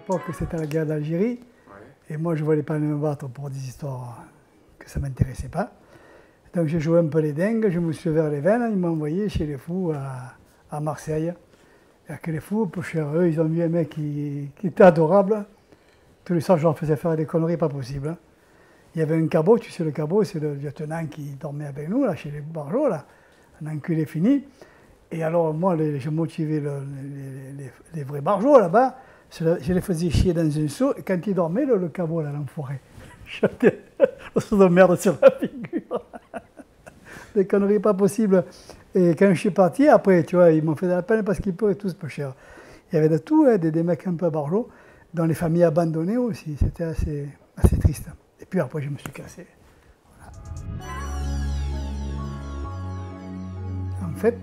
l'époque, c'était la guerre d'Algérie. Ouais. Et moi, je ne voulais pas me battre pour des histoires que ça ne m'intéressait pas. Donc, j'ai joué un peu les dingues, je me suis ouvert les veines. Ils m'ont envoyé chez les fous à Marseille. Et que les fous, peu cher eux, ils ont vu un mec qui était adorable. Tous les soirs, je leur faisais faire des conneries pas possibles. Il y avait un cabot, tu sais, le cabot, c'est le lieutenant qui dormait avec nous, là, chez les Barjots, là, un enculé fini. Et alors, moi, je motivais les vrais Barjots, là-bas, je les faisais chier dans un seau, et quand ils dormaient, le cabot, là, l'enfoiré, j'étais le seau de merde sur la figure. Des conneries pas possibles. Et quand je suis parti, après, tu vois, ils m'ont fait de la peine parce qu'ils paient tous peu cher. Il y avait de tout, hein, des mecs un peu Barjots, dans les familles abandonnées aussi, c'était assez triste. Et puis après, je me suis cassé. Voilà. En fait,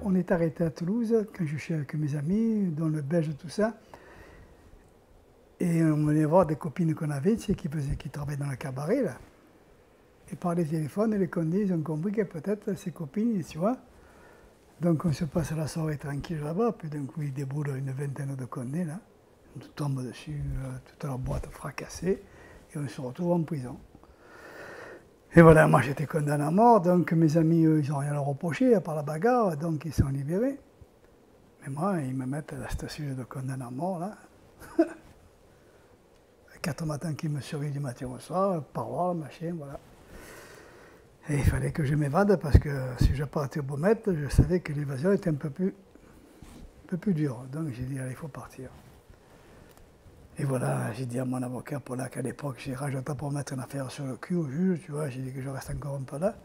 on est arrêté à Toulouse quand je suis avec mes amis, dont le Belge, tout ça. Et on allait voir des copines qu'on avait, tu sais, qui travaillaient dans le cabaret, là. Et par les téléphones, les condés, ils ont compris que peut-être ces copines, tu vois. Donc on se passe la soirée tranquille là-bas, puis d'un coup, ils déboulent une vingtaine de condés, là. On tombe dessus, toute la boîte fracassée. Et on se retrouve en prison. Et voilà, moi j'étais condamné à mort, donc mes amis, eux, ils n'ont rien à reprocher à part la bagarre, donc ils sont libérés. Mais moi, ils me mettent à la station de condamné à mort, là. À 4 matins qu'ils me surveillent du matin au soir, parole, machin, voilà. Et il fallait que je m'évade parce que si je partais au Baumette, je savais que l'évasion était un peu plus dure. Donc j'ai dit, allez, il faut partir. Et voilà, j'ai dit à mon avocat polac à l'époque, j'ai rajouté pour mettre une affaire sur le cul au juge, tu vois, j'ai dit que je reste encore un peu là.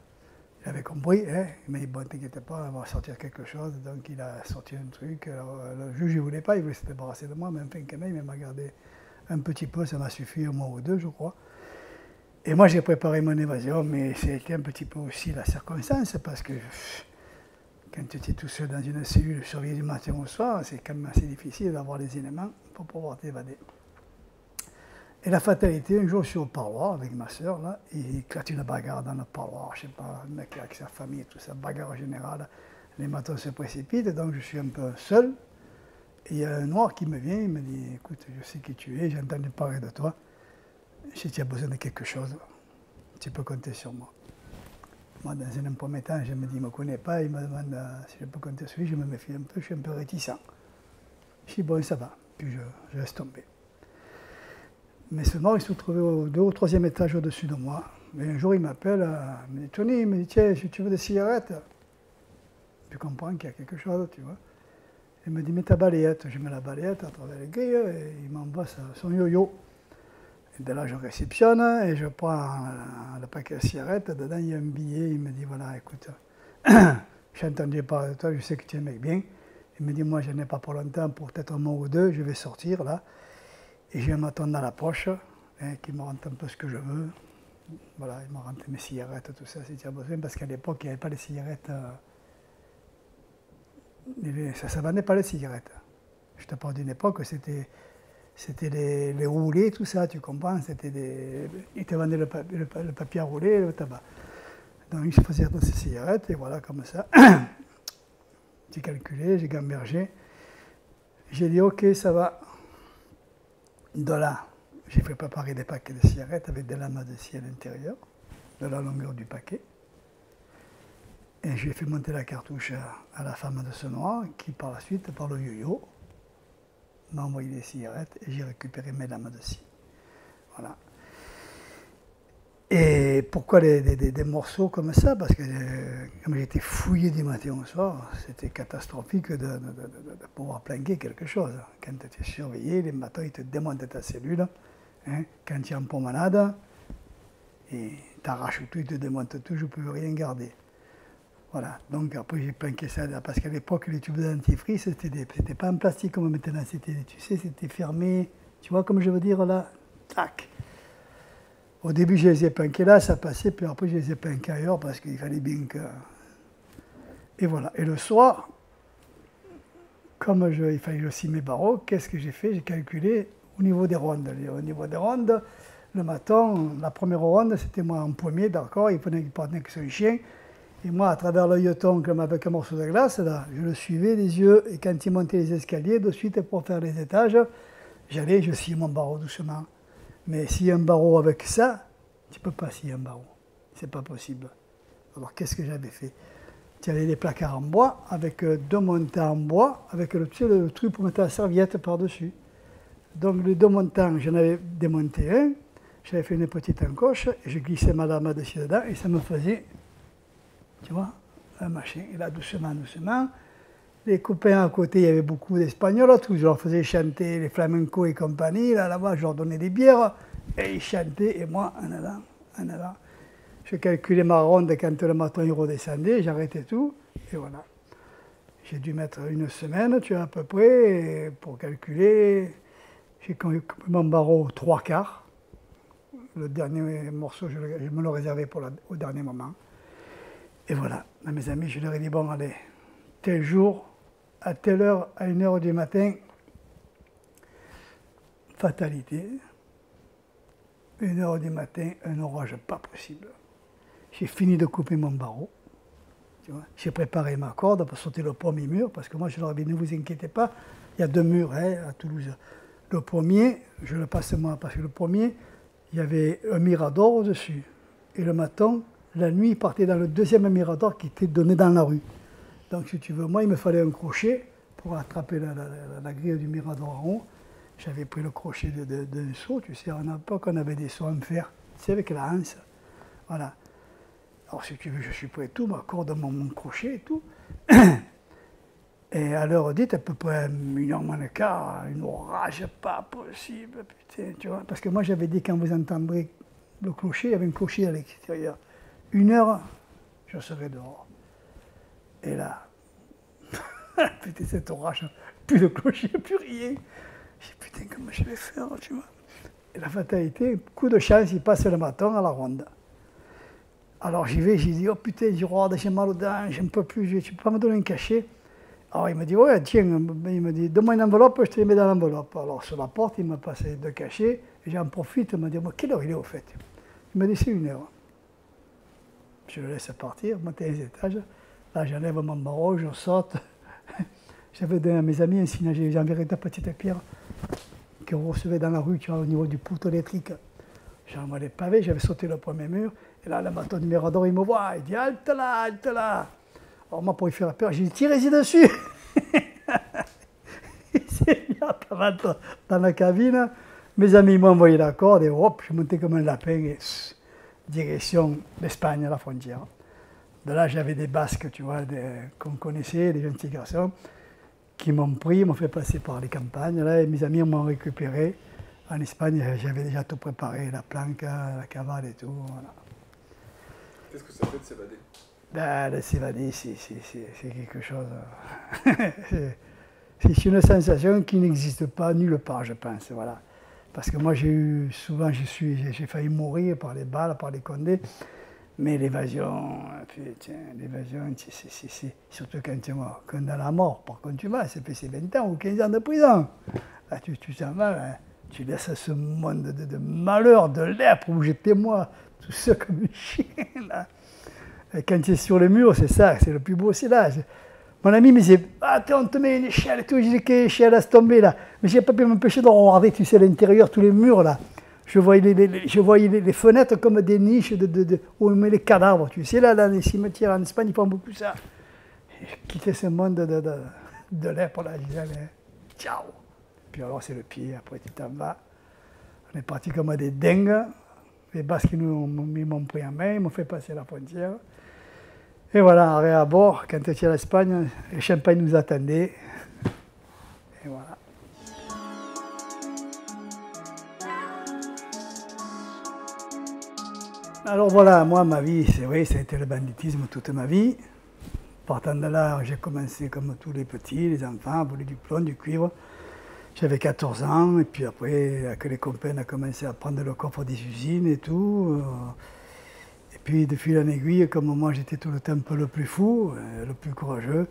Il avait compris, hein, il m'a dit, bon, t'inquiète pas, on va sortir quelque chose. Donc il a sorti un truc. Alors, le juge, il ne voulait pas, il voulait se débarrasser de moi, mais enfin, quand même, il m'a gardé un petit peu, ça m'a suffi, un mois ou deux, je crois. Et moi, j'ai préparé mon évasion, mais c'était un petit peu aussi la circonstance, parce que quand tu étais tout seul dans une cellule surveillée du matin au soir, c'est quand même assez difficile d'avoir les éléments pour pouvoir t'évader. Et la fatalité, un jour, je suis au parloir avec ma soeur, là, et il éclate une bagarre dans le parloir, je sais pas, le mec avec sa famille, tout ça, bagarre générale. Les matons se précipitent, donc je suis un peu seul. Et il y a un noir qui me vient, il me dit, écoute, je sais qui tu es, j'ai entendu parler de toi. Si tu as besoin de quelque chose, tu peux compter sur moi. Moi, dans un premier temps, je me dis, il ne me connaît pas, il me demande si je peux compter sur lui, je me méfie un peu, je suis un peu réticent. Je dis, bon, ça va, puis je laisse tomber. Mais ce noir, il se trouvait au 2e ou 3e étage au-dessus de moi. Mais un jour, il m'appelle, il me dit, Tony, il me dit, tiens, si tu veux des cigarettes, je comprends qu'il y a quelque chose, tu vois. Il me dit, mets ta balayette. Je mets la balayette à travers les grilles et il m'envoie son yo-yo. Et de là, je réceptionne et je prends le paquet de cigarettes. Dedans, il y a un billet. Il me dit, voilà, écoute, j'ai entendu parler de toi, je sais que tu es un mec bien. Il me dit, moi, je n'ai pas pour longtemps, pour peut-être un mois ou deux, je vais sortir là. Et j'ai un maton dans la poche, hein, qui me rentre un peu ce que je veux. Voilà, il me rentre mes cigarettes, tout ça, si tu as besoin, parce qu'à l'époque, il n'y avait pas les cigarettes. Ça ne vendait pas les cigarettes. Je te parle d'une époque où c'était les roulés, tout ça, tu comprends. Ils te vendaient le papier à rouler, le tabac. Donc, je faisais dans ces cigarettes, et voilà, comme ça. J'ai calculé, j'ai gambergé. J'ai dit, OK, ça va. De là, j'ai fait préparer des paquets de cigarettes avec des lames de scie à l'intérieur, de la longueur du paquet. Et j'ai fait monter la cartouche à la femme de ce noir, qui par la suite, par le yo-yo, m'a envoyé des cigarettes et j'ai récupéré mes lames de scie. Voilà. Et pourquoi des morceaux comme ça? Parce que comme j'étais fouillé du matin au soir, c'était catastrophique de pouvoir planquer quelque chose. Quand tu étais surveillé, les matins, ils te démontent ta cellule. Hein, quand tu es en promenade, et t'arraches tout, ils te démontent tout, je ne peux rien garder. Voilà, donc après j'ai planqué ça, parce qu'à l'époque, les tubes de dentifrice, c'était pas en plastique comme maintenant, tu sais, c'était fermé, tu vois comme je veux dire là, tac. Au début, je les ai planqués là, ça passait, puis après, je les ai planqués ailleurs parce qu'il fallait bien que... Et voilà. Et le soir, comme il fallait que je scie mes barreaux, qu'est-ce que j'ai fait? J'ai calculé au niveau des rondes. Au niveau des rondes, le matin, la première ronde, c'était moi en premier, d'accord, il prenait que son chien. Et moi, à travers l'œilleton, comme avec un morceau de glace, là, je le suivais les yeux. Et quand il montait les escaliers, de suite, pour faire les étages, J'allais, je scie mon barreau doucement. Mais scier un barreau avec ça, tu ne peux pas scier un barreau. C'est pas possible. Alors qu'est-ce que j'avais fait? Tu avais des placards en bois, avec deux montants en bois, avec tu sais, le truc pour mettre la serviette par-dessus. Donc les deux montants, j'en avais démonté un, j'avais fait une petite encoche, et je glissais ma lame dessus dedans, et ça me faisait, tu vois, un machin. Et là, doucement, doucement, les copains à côté, il y avait beaucoup d'Espagnols, tout, je leur faisais chanter les flamencos et compagnie, là-bas, je leur donnais des bières, et ils chantaient, et moi, en avant, en avant. Je calculais ma ronde quand le matin il redescendait, j'arrêtais tout, et voilà. J'ai dû mettre une semaine, tu vois, à peu près, pour calculer. J'ai coupé mon barreau 3/4. Le dernier morceau, je me le réservais au dernier moment. Et voilà, à mes amis, je leur ai dit, bon, allez, tel jour, à telle heure, à 1h du matin, fatalité. 1h du matin, un orage pas possible. J'ai fini de couper mon barreau. J'ai préparé ma corde pour sauter le premier mur, parce que moi je leur ai dit, ne vous inquiétez pas, il y a 2 murs à Toulouse. Le premier, je le passe moi, parce que le premier, il y avait un mirador au-dessus. Et le matin, la nuit, il partait dans le deuxième mirador qui était donné dans la rue. Donc si tu veux, moi, il me fallait un crochet pour attraper la grille du mirador en haut. J'avais pris le crochet d'un seau, tu sais, à l'époque, on avait des seaux en fer, tu sais, avec la hanse. Voilà. Alors, si tu veux, je suis prêt tout, ma corde, mon crochet et tout. Et à l'heure dite, à peu près 1h moins le quart, une orage pas possible, putain, tu vois. Parce que moi, j'avais dit, quand vous entendrez le clocher, il y avait un clocher à l'extérieur. 1h, je serai dehors. Et là, putain, cet orage, plus de clocher, plus rien. J'ai dit, putain, comment je vais faire, tu vois. Et la fatalité, coup de chance, il passe le matin à la ronde. Alors j'y vais, j'ai dit, oh putain, j'ai mal aux dents, je ne peux plus, tu peux pas me donner un cachet? Alors il me dit, ouais, tiens, il me dit, donne-moi une enveloppe, je te les mets dans l'enveloppe. Alors sur la porte, il m'a passé 2 cachets, et j'en profite, il m'a dit, quelle heure il est au fait? Il m'a dit, c'est 1h. Je le laisse partir, monter les étages, là j'enlève mon barreau, je saute. J'avais donné à mes amis un signe, j'ai enverré ta petite pierre qu'on recevait dans la rue, tu vois, au niveau du poutre électrique. J'ai envoyé les pavés, j'avais sauté le premier mur, et là, le bâton du mirador, il me voit, il dit, halte là, halte là. Alors moi, pour lui faire peur, j'ai dit, tirez-y dessus. Il s'est mis à rentrer dans la cabine, mes amis m'ont envoyé la corde, et hop, je suis monté comme un lapin, et direction l'Espagne, à la frontière. De là, j'avais des Basques, tu vois, qu'on connaissait, des jeunes petits garçons, qui m'ont pris, m'ont fait passer par les campagnes, là, et mes amis m'ont récupéré. En Espagne, j'avais déjà tout préparé, la planque, la cavale et tout, voilà. Qu'est-ce que ça fait de s'évader? Ben, de s'évader, c'est quelque chose. C'est une sensation qui n'existe pas nulle part, je pense, voilà. Parce que moi, souvent, j'ai failli mourir par les balles, par les condés. Mais l'évasion, putain, l'évasion, c'est surtout quand tu es mort, quand dans la mort, par contre tu vas, c'est 20 ans ou 15 ans de prison. Là, tu t'en vas, hein, tu laisses ce monde de malheur, de lèpre où j'étais moi, tout ça comme un chien, là. Et quand tu es sur le mur, c'est ça, c'est le plus beau, c'est là. Mon ami me disait, attends, on te met une échelle et tout, je dis, quelle échelle, laisse tomber là. Mais je n'ai pas pu m'empêcher de regarder, tu sais, à l'intérieur, tous les murs là. Je voyais les fenêtres comme des niches où on met les cadavres. Tu sais, là, dans les cimetières en Espagne, ils font beaucoup ça. Et je quittais ce monde de lèpre, là. Je disais, allez, ciao. Puis alors, c'est le pied. Après, tu t'en vas. On est partis comme des dingues. Les Basques, ils m'ont pris en main, ils m'ont fait passer la frontière. Et voilà, arrivé à bord, quand tu es à l'Espagne, le champagne nous attendait. Et voilà. Alors voilà, moi, ma vie, c'est vrai, ça a été le banditisme toute ma vie. Partant de là, j'ai commencé comme tous les petits, les enfants, pour les diplômes, du cuivre. J'avais 14 ans, et puis après, avec les copains, on a commencé à prendre le coffre des usines et tout. Et puis, de fil en aiguille, comme moi, j'étais tout le temps un peu le plus fou, le plus courageux.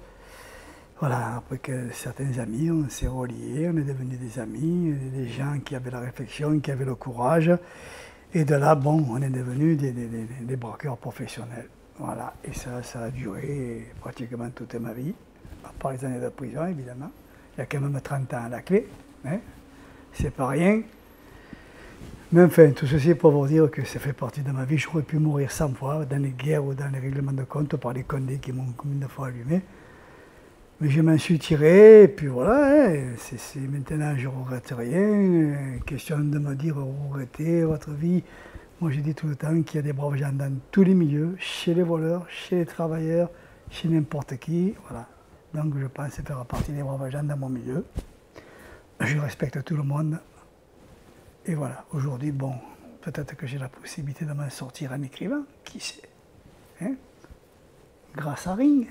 Voilà, après que certains amis, on s'est reliés, on est devenus des amis, des gens qui avaient la réflexion, qui avaient le courage. Et de là, bon, on est devenus des braqueurs professionnels. Voilà, et ça a duré pratiquement toute ma vie, à part les années de prison, évidemment. Il y a quand même 30 ans à la clé. Hein. c'est pas rien. Mais enfin, tout ceci pour vous dire que ça fait partie de ma vie. J'aurais pu mourir 100 fois dans les guerres ou dans les règlements de compte par les condés qui m'ont combien de fois allumé. Mais je m'en suis tiré, et puis voilà, hein, maintenant je ne regrette rien. Question de me dire, regrettez votre vie. Moi je dis tout le temps qu'il y a des braves gens dans tous les milieux, chez les voleurs, chez les travailleurs, chez n'importe qui. Voilà. Donc je pense faire partie des braves gens dans mon milieu. Je respecte tout le monde. Et voilà, aujourd'hui, bon, peut-être que j'ai la possibilité de m'en sortir en écrivant, qui sait, hein, grâce à Ring.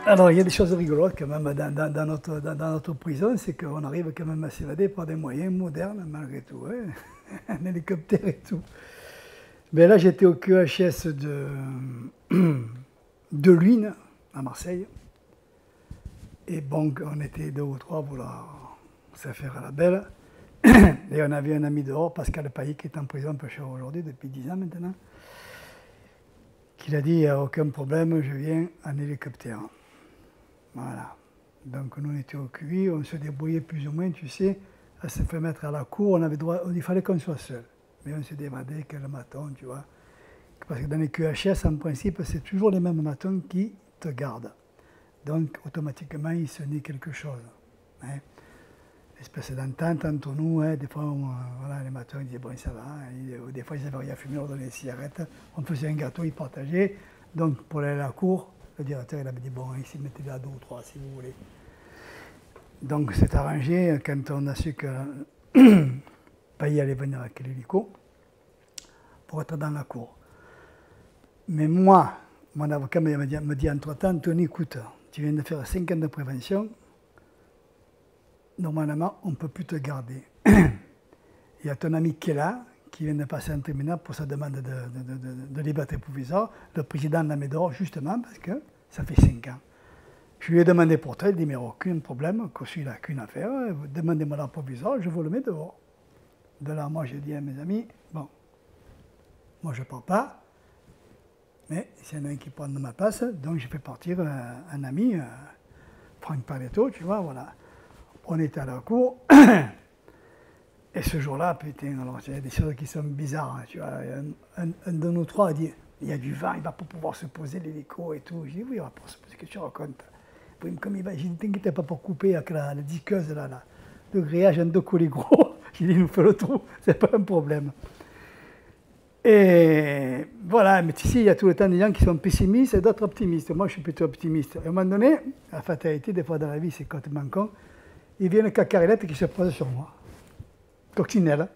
Alors, il y a des choses rigolotes quand même dans notre prison, c'est qu'on arrive quand même à s'évader par des moyens modernes, malgré tout, hein, un hélicoptère et tout. Mais là, j'étais au QHS de Luynes, à Marseille. Et bon, on était 2 ou 3 pour se faire à la belle. Et on avait un ami dehors, Pascal Pailly, qui est en prison pêcheur aujourd'hui, depuis 10 ans maintenant, qui a dit, il n'y a aucun problème, je viens en hélicoptère. Voilà. Donc nous on était au QI, on se débrouillait plus ou moins, tu sais, à se faire mettre à la cour, il fallait qu'on soit seul. Mais on se démadait que le maton, tu vois. Parce que dans les QHS, en principe, c'est toujours les mêmes matons qui te gardent. Donc, automatiquement, il se naît quelque chose. Hein. Espèce d'entente entre nous, hein. Des fois, voilà, les matons ils disaient, bon, ça va. Hein. Des fois, ils n'avaient rien fumé, on donnait des cigarettes. On faisait un gâteau, ils partageaient. Donc, pour aller à la cour, le directeur, il avait dit, bon, ici, mettez là 2 ou 3, si vous voulez. Donc, c'est arrangé quand on a su que Pailly allait venir avec l'hélico pour être dans la cour. Mais moi, mon avocat me dit entre-temps, Tony, écoute, tu viens de faire 5 ans de prévention, normalement, on ne peut plus te garder. Il y a ton ami qui est là, qui vient de passer un tribunal pour sa demande de liberté provisoire. Le président la met dehors, justement, parce que ça fait 5 ans. Je lui ai demandé pour toi, il dit, mais aucun problème, que celui-là, qu'une affaire, demandez-moi la provisoire, je vous le mets dehors. De là, moi, j'ai dit à mes amis, bon, moi, je ne pars pas. Mais c'est un qui prend de ma place, donc je fais partir un ami, Franck Paletto, tu vois, voilà. On était à la cour, et ce jour-là, putain, alors il y a des choses qui sont bizarres, hein, tu vois. Un de nous trois a dit, il y a du vent, il ne va pas pouvoir se poser l'hélico et tout. J'ai dit, oui, il va pas se poser, qu'est-ce que tu racontes? Comme il va, j'ai dit, t'inquiète pas pour couper avec la disqueuse, là, le grillage en 2 colis gros. J'ai dit, il nous fait le trou, c'est pas un problème. Et voilà, mais ici, il y a tout le temps des gens qui sont pessimistes et d'autres optimistes. Moi, je suis plutôt optimiste. Et à un moment donné, la fatalité, des fois dans la vie, c'est complètement con, il vient une cacarinette qui se pose sur moi. Coccinelle.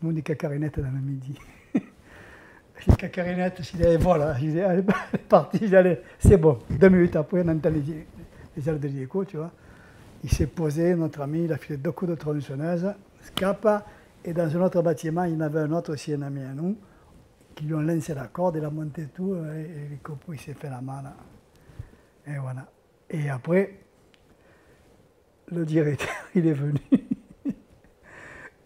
Nous, on dit cacarinette dans le midi. Je dis cacarinette, je dis, voilà, je dis, allez, c'est parti, je dis, allez, c'est bon. 2 minutes après, on entend les ailes de l'hélico, tu vois. Il s'est posé, notre ami, il a fait 2 coups de tronçonneuse, scapa. Et dans un autre bâtiment, il y en avait un autre aussi, un ami à nous, qui lui ont lancé la corde, il a monté tout, et l'hélico, il s'est fait la main, là. Et voilà. Et après, le directeur, il est venu.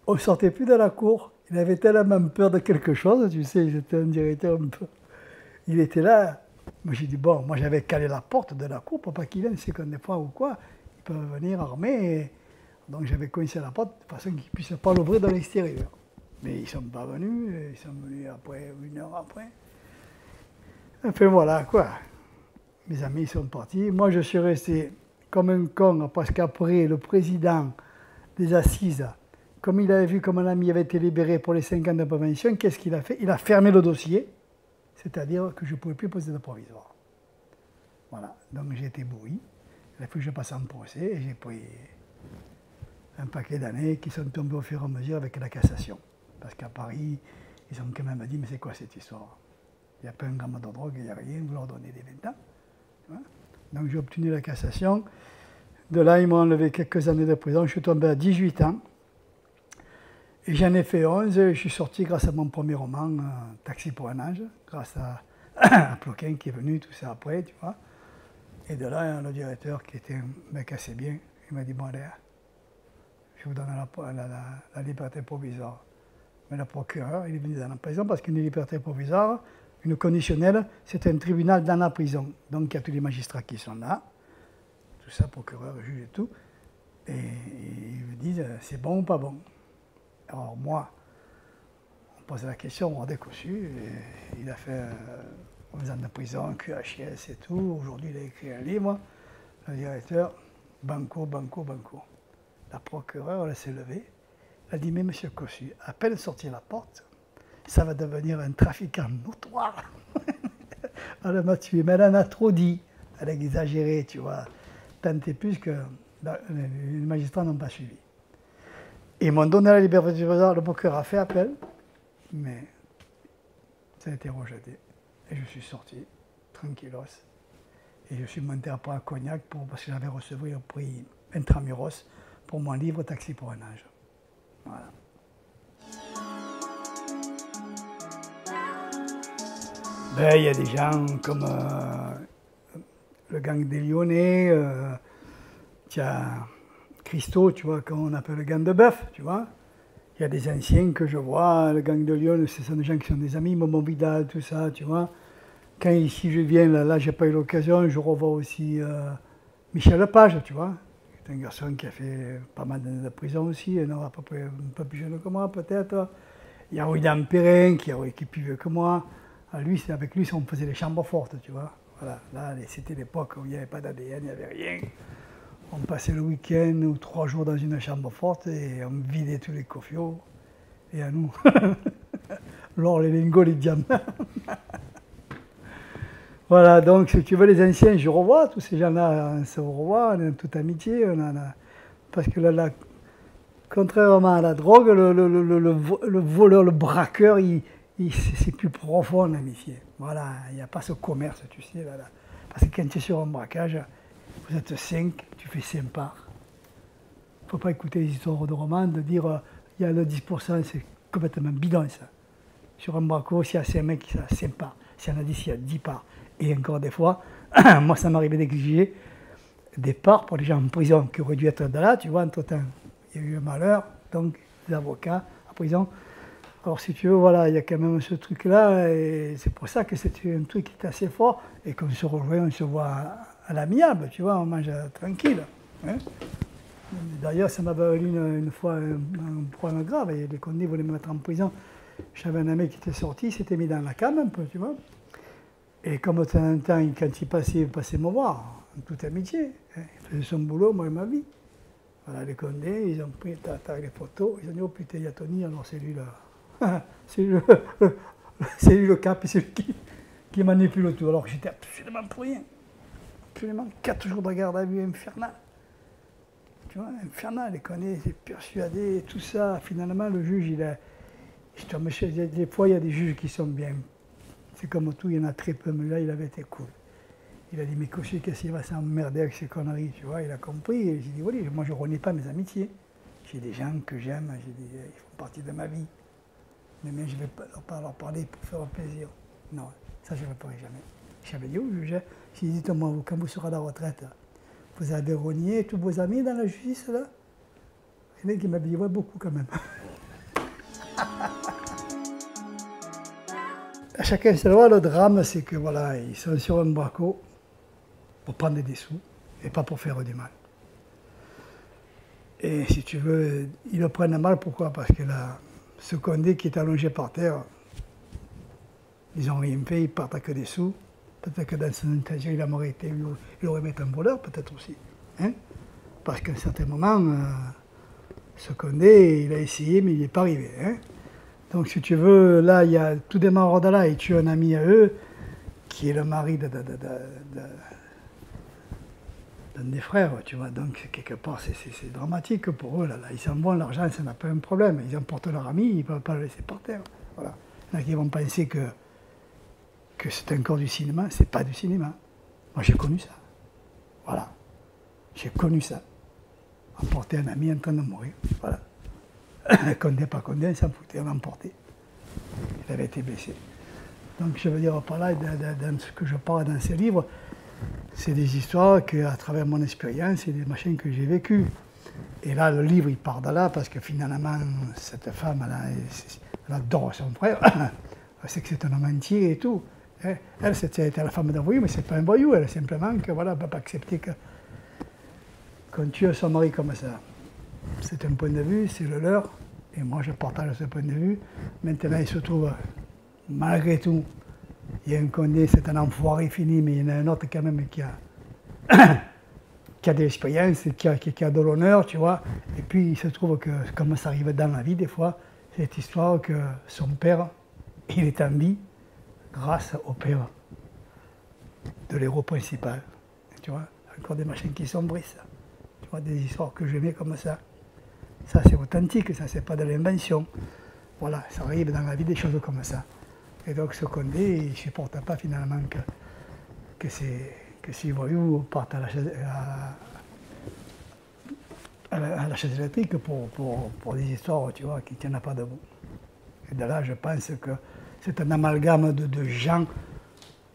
On ne sortait plus de la cour. Il avait tellement peur de quelque chose, tu sais, j'étais un directeur un peu. Il était là. Moi, j'ai dit, bon, moi, j'avais calé la porte de la cour pour pas qu'il vienne, c'est comme des fois ou quoi. Ils peuvent venir armés. Donc j'avais coincé la porte de façon qu'ils ne puissent pas l'ouvrir de l'extérieur. Mais ils ne sont pas venus, ils sont venus après, 1 heure après. Enfin voilà, quoi. Mes amis sont partis. Moi je suis resté comme un con parce qu'après le président des assises, comme il avait vu que mon ami avait été libéré pour les 5 ans de prévention, qu'est-ce qu'il a fait? Il a fermé le dossier, c'est-à-dire que je ne pouvais plus poser de provisoire. Voilà, donc j'ai été bouilli. Il a fallu que je passe en procès et j'ai pris un paquet d'années qui sont tombées au fur et à mesure avec la cassation. Parce qu'à Paris, ils ont quand même dit, mais c'est quoi cette histoire? Il n'y a pas un gramme de drogue, il n'y a rien, vous leur donnez des 20 ans. Donc j'ai obtenu la cassation. De là, ils m'ont enlevé quelques années de prison. Je suis tombé à 18 ans. Et j'en ai fait 11. Et je suis sorti grâce à mon premier roman, Taxi pour un ange, grâce à Ploquin qui est venu, tout ça après, tu vois. Et de là, le directeur, qui était un mec assez bien, il m'a dit, bon allez, je vous donne la liberté provisoire. Mais le procureur, il est venu dans la prison parce qu'une liberté provisoire, Une conditionnelle, c'est un tribunal dans la prison. Donc il y a tous les magistrats qui sont là, tout ça, procureur, juge et tout, et ils me disent c'est bon ou pas bon. Alors moi, on pose la question, on a décossu, et il a fait 11 ans de prison, QHS et tout. Aujourd'hui, il a écrit un livre, le directeur, banco, banco, banco. La procureure, elle s'est levée, elle a dit mais monsieur Cossu, à peine sorti la porte, ça va devenir un trafiquant notoire. Elle m'a tué, mais elle en a trop dit. Elle a exagéré, tu vois. Tant et plus que les magistrats n'ont pas suivi. Ils m'ont donné la liberté du provisoire, le procureur a fait appel, mais ça a été rejeté. Et je suis sorti, tranquillos. Et je suis monté après à Cognac parce que j'avais reçu un prix intramuros pour mon livre Taxi pour un âge. Voilà. Ben, il y a des gens comme le gang des Lyonnais, tu as Christo, tu vois, qu'on appelle le gang de bœuf, tu vois. Il y a des anciens que je vois, le gang de Lyon, ce sont des gens qui sont des amis, Momo Vidal, tout ça, tu vois. Quand ici je viens, là j'ai pas eu l'occasion, je revois aussi Michel Lepage, tu vois. C'est un garçon qui a fait pas mal d'années de prison aussi, à peu près un peu plus jeune que moi peut-être. Il y a William Perrin qui est plus vieux que moi. Lui, avec lui, on faisait les chambres fortes, tu vois. Voilà, là, c'était l'époque où il n'y avait pas d'ADN, il n'y avait rien. On passait le week-end ou 3 jours dans une chambre forte et on vidait tous les cofios. Et à nous, l'or, les lingots, les diamants. Voilà, donc si tu veux, les anciens, je revois, tous ces gens-là, on se revoit, on est en toute amitié. Parce que là, contrairement à la drogue, le voleur, le braqueur, c'est plus profond l'amitié. Voilà, il n'y a pas ce commerce, tu sais. Là. Parce que quand tu es sur un braquage, vous êtes 5, tu fais 5 parts. Il ne faut pas écouter les histoires de romans, de dire il y a le 10%, c'est complètement bidon ça. Sur un braco, s'il y a 5 mecs, il y a 5 parts. S'il y en a 10, il y a 10 parts. Et encore des fois, moi ça m'arrivait d'exiger des parts pour les gens en prison qui auraient dû être là, tu vois, entre-temps. Il y a eu un malheur, donc les avocats en prison. Alors si tu veux, voilà, il y a quand même ce truc-là, et c'est pour ça que c'est un truc qui est assez fort, et qu'on se rejoint, on se voit à l'amiable, tu vois, on mange tranquille. Hein. D'ailleurs, ça m'avait valu une fois un problème grave, et les condés voulaient me mettre en prison. J'avais un ami qui était sorti, il s'était mis dans la came un peu, tu vois. Et comme de temps en temps, quand il passait me voir, en toute amitié, hein, il faisait son boulot, moi et ma vie. Voilà, les condés, ils ont pris les photos, ils ont dit, oh putain, il y a Tony, alors c'est lui là. C'est lui le cap, c'est lui qui manipule tout. Alors que j'étais absolument pour rien. Absolument 4 jours de garde à vue infernale. Tu vois, infernal, les connaît, il est persuadé, tout ça. Finalement, le juge, des fois, il y a des juges qui sont bien. C'est comme tout, il y en a très peu, mais là, il avait été cool. Il a dit, mais Cossu, qu'est-ce qu'il va s'emmerder avec ces conneries, tu vois. Il a compris, et j'ai dit, oui, moi, je ne renie pas mes amitiés. J'ai des gens que j'aime, j'ai dit, ils font partie de ma vie. Mais je ne vais pas leur parler pour faire un plaisir. Non, ça je ne le ferai jamais. J'avais dit au juge, j'ai dit, dites-moi, quand vous serez à la retraite, vous avez renié tous vos amis dans la justice, là? Il y en a qui m'a dit, ouais, beaucoup quand même. À chacun se voit, le drame, c'est que voilà, ils sont sur un braco pour prendre des sous et pas pour faire du mal. Et si tu veux, ils le prennent mal, pourquoi? Parce que là, ce Condé qui est allongé par terre, ils n'ont rien fait, ils partent à que des sous. Peut-être que dans son intention, il aurait été un voleur, peut-être aussi. Hein? Parce qu'à un certain moment, ce Condé, il a essayé, mais il n'y est pas arrivé. Hein? Donc si tu veux, là, il y a tout des Marodala, et tu as un ami à eux, qui est le mari d'un des frères, tu vois. Donc quelque part, c'est dramatique pour eux. Là. Ils s'en vont, l'argent, ça n'a pas un problème. Ils emportent leur ami, ils ne peuvent pas le laisser par terre. Voilà. Il y en a qui vont penser que c'est encore du cinéma. C'est pas du cinéma. Moi, j'ai connu ça. Voilà. J'ai connu ça. Emporter un ami en train de mourir. Voilà. Condé, pas Condé, on s'en foutait, on l'emportait. Il avait été blessé. Donc je veux dire par là, dans ce que je parle dans ces livres, c'est des histoires qu'à travers mon expérience, c'est des machins que j'ai vécues. Et là, le livre, il part de là, parce que finalement, cette femme, elle adore son frère. sait que c'est un homme entier et tout. Hein. Elle, c'était la femme d'un voyou, mais c'est pas un voyou, elle, simplement que voilà, elle ne peut pas accepter qu'on tue son mari comme ça. C'est un point de vue, c'est le leur, et moi je partage ce point de vue. Maintenant, il se trouve, malgré tout, il y a un Condé, c'est un enfoiré fini, mais il y en a un autre quand même qui a, qui a de l'expérience, qui a de l'honneur, tu vois. Et puis il se trouve que, comme ça arrive dans la vie des fois, cette histoire que son père, il est en vie grâce au père de l'héros principal. Tu vois, encore des machines qui sombrissent. Tu vois, des histoires que j'aimais comme ça. Ça, c'est authentique, ça, c'est pas de l'invention. Voilà, ça arrive dans la vie des choses comme ça. Et donc, ce Condé, il ne supporte pas finalement que ces voyous partent à la chaise électrique pour des histoires, tu vois, qui ne tiennent pas debout. Et de là, je pense que c'est un amalgame de gens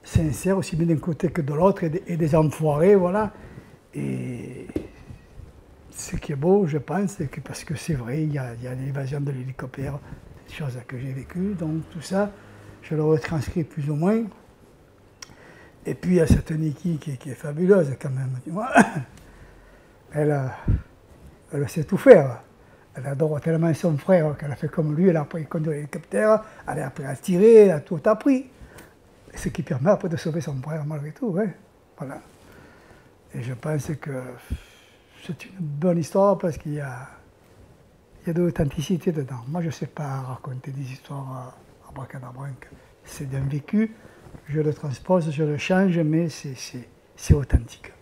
sincères, aussi bien d'un côté que de l'autre, et des enfoirés, voilà. Et ce qui est beau, je pense, c'est que, parce que c'est vrai, il y a l'évasion de l'hélicoptère, des choses que j'ai vécues, donc tout ça, je le retranscris plus ou moins. Et puis il y a cette Niki qui est fabuleuse quand même, tu vois. Elle sait tout faire. Elle adore tellement son frère qu'elle a fait comme lui, elle a appris à conduire l'hélicoptère, elle a appris à tirer, elle a tout appris. Ce qui permet après de sauver son frère malgré tout, hein. Voilà. Et je pense que c'est une bonne histoire parce qu'il y a de l'authenticité dedans. Moi, je ne sais pas raconter des histoires à bracadabranque. C'est d'un vécu, je le transpose, je le change, mais c'est authentique.